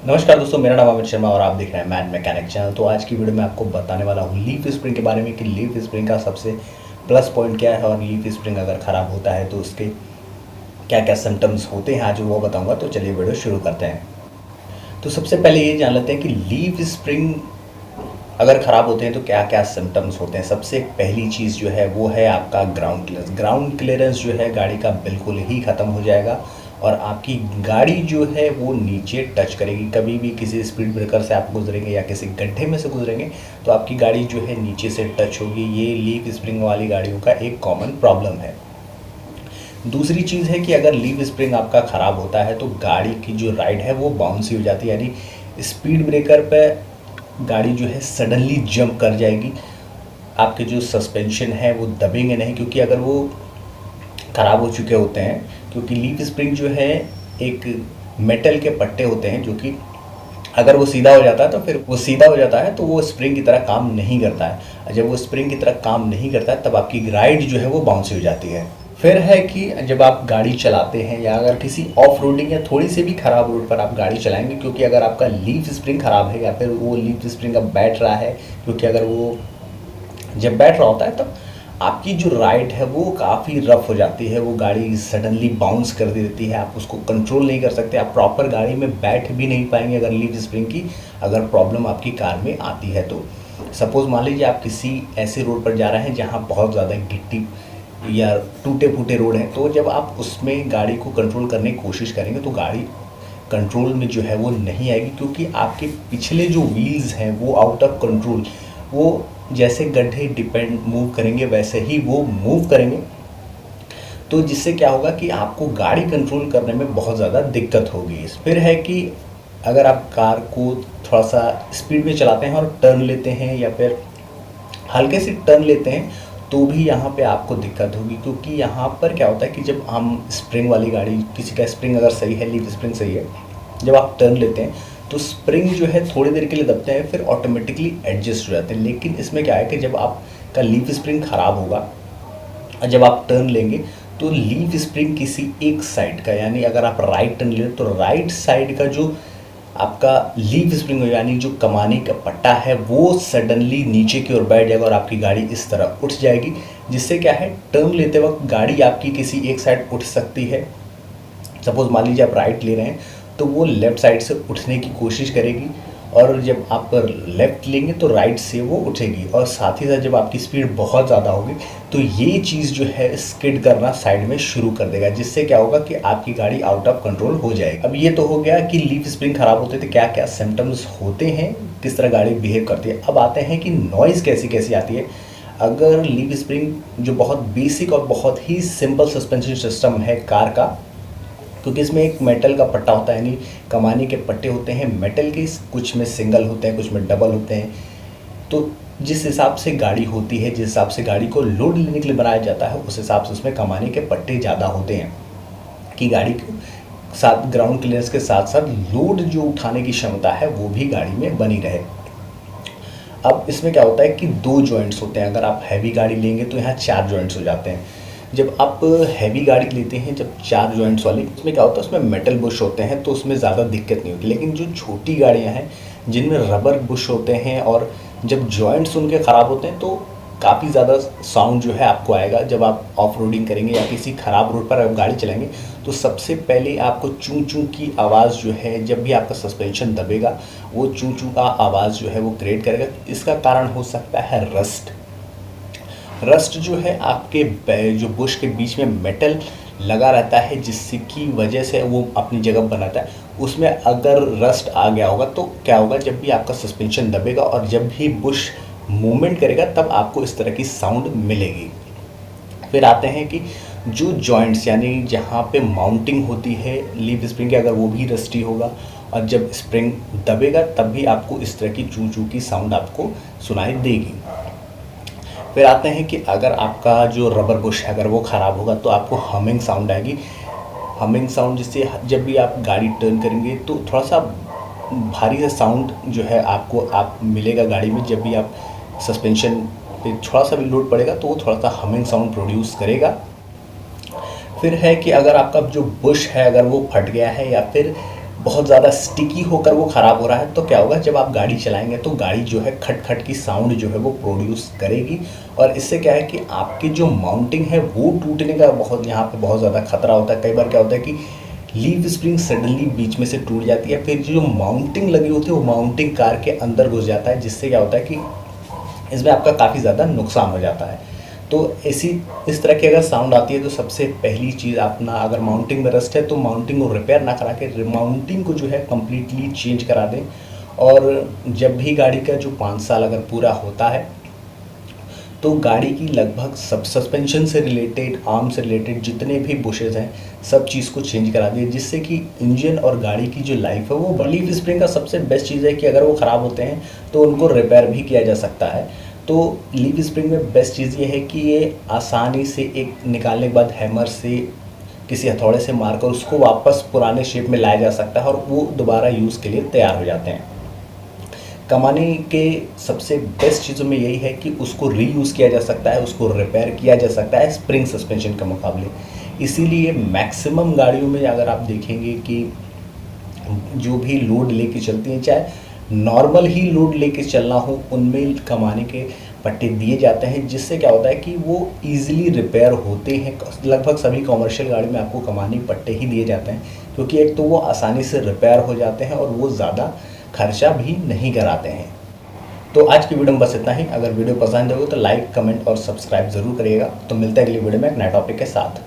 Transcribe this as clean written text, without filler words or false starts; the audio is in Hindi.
नमस्कार दोस्तों, मेरा नाम अमित शर्मा और आप देख रहे हैं मैन मैकेनिक चैनल। तो आज की वीडियो में आपको बताने वाला हूँ लीफ स्प्रिंग के बारे में कि लीफ स्प्रिंग का सबसे प्लस पॉइंट क्या है और लीफ स्प्रिंग अगर ख़राब होता है तो उसके क्या क्या सिम्टम्स होते हैं आज वो बताऊँगा। तो चलिए वीडियो शुरू करते हैं। तो सबसे पहले ये जान लेते हैं कि लीफ स्प्रिंग अगर ख़राब होते हैं तो क्या क्या सिम्टम्स होते हैं। सबसे पहली चीज़ जो है वो है आपका ग्राउंड क्लियरेंस। ग्राउंड क्लियरेंस जो है गाड़ी का बिल्कुल ही ख़त्म हो जाएगा और आपकी गाड़ी जो है वो नीचे टच करेगी। कभी भी किसी स्पीड ब्रेकर से आप गुजरेंगे या किसी गड्ढे में से गुजरेंगे तो आपकी गाड़ी जो है नीचे से टच होगी। ये लीफ स्प्रिंग वाली गाड़ियों का एक कॉमन प्रॉब्लम है। दूसरी चीज़ है कि अगर लीफ स्प्रिंग आपका ख़राब होता है तो गाड़ी की जो राइड है वो बाउंसी हो जाती है, यानी स्पीड ब्रेकर पे गाड़ी जो है सडनली जंप कर जाएगी। आपके जो सस्पेंशन है वो दबेंगे नहीं, क्योंकि अगर वो ख़राब हो चुके होते हैं, क्योंकि लीफ स्प्रिंग जो है एक मेटल के पट्टे होते हैं जो कि अगर वो सीधा हो जाता है तो फिर वो सीधा हो जाता है तो वो स्प्रिंग की तरह काम नहीं करता है। जब वो स्प्रिंग की तरह काम नहीं करता है तब आपकी राइड जो है वो बाउंसी हो जाती है। फिर है कि जब आप गाड़ी चलाते हैं या अगर किसी ऑफ रोडिंग या थोड़ी सी भी ख़राब रोड पर आप गाड़ी चलाएंगे, क्योंकि अगर आपका लीफ स्प्रिंग ख़राब है या फिर वो लीफ स्प्रिंग अब बैठ रहा है, क्योंकि अगर वो जब बैठ रहा होता है तब आपकी जो राइड है वो काफ़ी रफ हो जाती है। वो गाड़ी सडनली बाउंस कर देती है, आप उसको कंट्रोल नहीं कर सकते, आप प्रॉपर गाड़ी में बैठ भी नहीं पाएंगे अगर लीफ स्प्रिंग की अगर प्रॉब्लम आपकी कार में आती है तो। सपोज़ मान लीजिए आप किसी ऐसे रोड पर जा रहे हैं जहाँ बहुत ज़्यादा गिट्टी या टूटे फूटे रोड हैं, तो जब आप उसमें गाड़ी को कंट्रोल करने की कोशिश करेंगे तो गाड़ी कंट्रोल में जो है वो नहीं आएगी, क्योंकि आपके पिछले जो व्हील्स हैं वो आउट ऑफ कंट्रोल, वो जैसे गड्ढे डिपेंड मूव करेंगे वैसे ही वो मूव करेंगे। तो जिससे क्या होगा कि आपको गाड़ी कंट्रोल करने में बहुत ज़्यादा दिक्कत होगी। फिर है कि अगर आप कार को थोड़ा सा स्पीड में चलाते हैं और टर्न लेते हैं या फिर हल्के से टर्न लेते हैं तो भी यहाँ पे आपको दिक्कत होगी, क्योंकि यहाँ पर क्या होता है कि जब हम स्प्रिंग वाली गाड़ी, किसी का स्प्रिंग अगर सही है, लीफ स्प्रिंग सही है, जब आप टर्न लेते हैं तो स्प्रिंग जो है थोड़ी देर के लिए दबते हैं फिर ऑटोमेटिकली एडजस्ट हो जाते हैं। लेकिन इसमें क्या है कि जब आपका लीफ स्प्रिंग ख़राब होगा और जब आप टर्न लेंगे तो लीफ स्प्रिंग किसी एक साइड का, यानी अगर आप राइट टर्न ले तो राइट साइड का जो आपका लीफ स्प्रिंग हो यानी जो कमानी का पट्टा है वो सडनली नीचे की ओर बैठ जाएगा और आपकी गाड़ी इस तरह उठ जाएगी। जिससे क्या है, टर्न लेते वक्त गाड़ी आपकी किसी एक साइड उठ सकती है। सपोज़ मान लीजिए आप राइट ले रहे हैं तो वो लेफ़्ट साइड से उठने की कोशिश करेगी और जब आप लेफ़्ट लेंगे तो राइट से वो उठेगी। और साथ ही साथ जब आपकी स्पीड बहुत ज़्यादा होगी तो ये चीज़ जो है स्किड करना साइड में शुरू कर देगा, जिससे क्या होगा कि आपकी गाड़ी आउट ऑफ कंट्रोल हो जाएगी। अब ये तो हो गया कि लीफ स्प्रिंग ख़राब होते थे क्या क्या सिम्टम्स होते हैं, किस तरह गाड़ी बिहेव करती है। अब आते हैं कि नॉइज़ कैसी कैसी आती है। अगर लीफ स्प्रिंग जो बहुत बेसिक और बहुत ही सिंपल सस्पेंशन सिस्टम है कार का, क्योंकि इसमें एक मेटल का पट्टा होता है, यानी कमानी के पट्टे होते हैं मेटल के, कुछ में सिंगल होते हैं कुछ में डबल होते हैं। तो जिस हिसाब से गाड़ी होती है, जिस हिसाब से गाड़ी को लोड लेने के लिए बनाया जाता है उस हिसाब से उसमें कमानी के पट्टे ज़्यादा होते हैं कि गाड़ी के साथ ग्राउंड क्लियरेंस के साथ साथ लोड जो उठाने की क्षमता है वो भी गाड़ी में बनी रहे। अब इसमें क्या होता है कि दो जॉइंट्स होते हैं। अगर आप हैवी गाड़ी लेंगे तो यहाँ चार जॉइंट्स हो जाते हैं। जब आप हैवी गाड़ी लेते हैं, जब चार जॉइंट्स वाली, उसमें क्या होता है उसमें मेटल बुश होते हैं तो उसमें ज़्यादा दिक्कत नहीं होती। लेकिन जो छोटी गाड़ियाँ हैं जिनमें रबर बुश होते हैं और जब जॉइंट्स उनके ख़राब होते हैं तो काफ़ी ज़्यादा साउंड जो है आपको आएगा। जब आप ऑफ रोडिंग करेंगे या किसी ख़राब रोड पर आप गाड़ी चलाएंगे तो सबसे पहले आपको चूँ चूँ की आवाज़ जो है, जब भी आपका सस्पेंशन दबेगा वो चूँ चूँ का आवाज़ जो है वो क्रिएट करेगा। इसका कारण हो सकता है रस्ट। रस्ट जो है आपके जो बुश के बीच में मेटल लगा रहता है जिसकी वजह से वो अपनी जगह बनाता है, उसमें अगर रस्ट आ गया होगा तो क्या होगा, जब भी आपका सस्पेंशन दबेगा और जब भी बुश मूवमेंट करेगा तब आपको इस तरह की साउंड मिलेगी। फिर आते हैं कि जो जॉइंट्स यानी जहाँ पे माउंटिंग होती है लीफ स्प्रिंग की, अगर वो भी रस्टी होगा और जब स्प्रिंग दबेगा तब भी आपको इस तरह की चू चू की साउंड आपको सुनाई देगी। फिर आते हैं कि अगर आपका जो रबर बुश है अगर वो ख़राब होगा तो आपको हमिंग साउंड आएगी। हमिंग साउंड जिससे जब भी आप गाड़ी टर्न करेंगे तो थोड़ा सा भारी सा साउंड जो है आप मिलेगा गाड़ी में। जब भी आप सस्पेंशन पे थोड़ा सा भी लोड पड़ेगा तो वो थोड़ा सा हमिंग साउंड प्रोड्यूस करेगा। फिर है कि अगर आपका जो बुश है अगर वो फट गया है या फिर बहुत ज़्यादा स्टिकी होकर वो ख़राब हो रहा है, तो क्या होगा, जब आप गाड़ी चलाएंगे तो गाड़ी जो है खट खट की साउंड जो है वो प्रोड्यूस करेगी, और इससे क्या है कि आपकी जो माउंटिंग है वो टूटने का बहुत यहाँ पे बहुत ज़्यादा खतरा होता है। कई बार क्या होता है कि लीफ स्प्रिंग सडनली बीच में से टूट जाती है, फिर जो माउंटिंग लगी होती है वो माउंटिंग कार के अंदर घुस जाता है, जिससे क्या होता है कि इसमें आपका काफ़ी ज़्यादा नुकसान हो जाता है। तो इस तरह की अगर साउंड आती है तो सबसे पहली चीज़, अपना अगर माउंटिंग में रस्ट है तो माउंटिंग को रिपेयर ना करा के माउंटिंग को जो है कम्प्लीटली चेंज करा दें। और जब भी गाड़ी का जो 5 साल अगर पूरा होता है तो गाड़ी की लगभग सब सस्पेंशन से रिलेटेड, आर्म से रिलेटेड जितने भी बुशेज़ हैं सब चीज़ को चेंज करा दिए, जिससे कि इंजन और गाड़ी की जो लाइफ है वो, लीफ स्प्रिंग का सबसे बेस्ट चीज़ है कि अगर वो ख़राब होते हैं तो उनको रिपेयर भी किया जा सकता है। तो लीफ स्प्रिंग में बेस्ट चीज़ ये है कि ये आसानी से एक निकालने के बाद हैमर से, किसी हथौड़े से मारकर उसको वापस पुराने शेप में लाया जा सकता है और वो दोबारा यूज़ के लिए तैयार हो जाते हैं। कमाने के सबसे बेस्ट चीज़ों में यही है कि उसको रीयूज़ किया जा सकता है, उसको रिपेयर किया जा सकता है स्प्रिंग सस्पेंशन के मुकाबले। इसीलिए मैक्सिमम गाड़ियों में अगर आप देखेंगे कि जो भी लोड लेके चलती हैं, चाहे नॉर्मल ही लोड लेके चलना हो, उनमें कमाने के पट्टे दिए जाते हैं, जिससे क्या होता है कि वो ईज़िली रिपेयर होते हैं। लगभग सभी कॉमर्शियल गाड़ी में आपको कमानी पट्टे ही दिए जाते हैं, क्योंकि एक तो वो आसानी से रिपेयर हो जाते हैं और वो ज़्यादा खर्चा भी नहीं कराते हैं। तो आज की वीडियो में बस इतना ही। अगर वीडियो पसंद हो तो लाइक, कमेंट और सब्सक्राइब ज़रूर करिएगा। तो मिलते हैं अगली वीडियो में एक नए टॉपिक के साथ।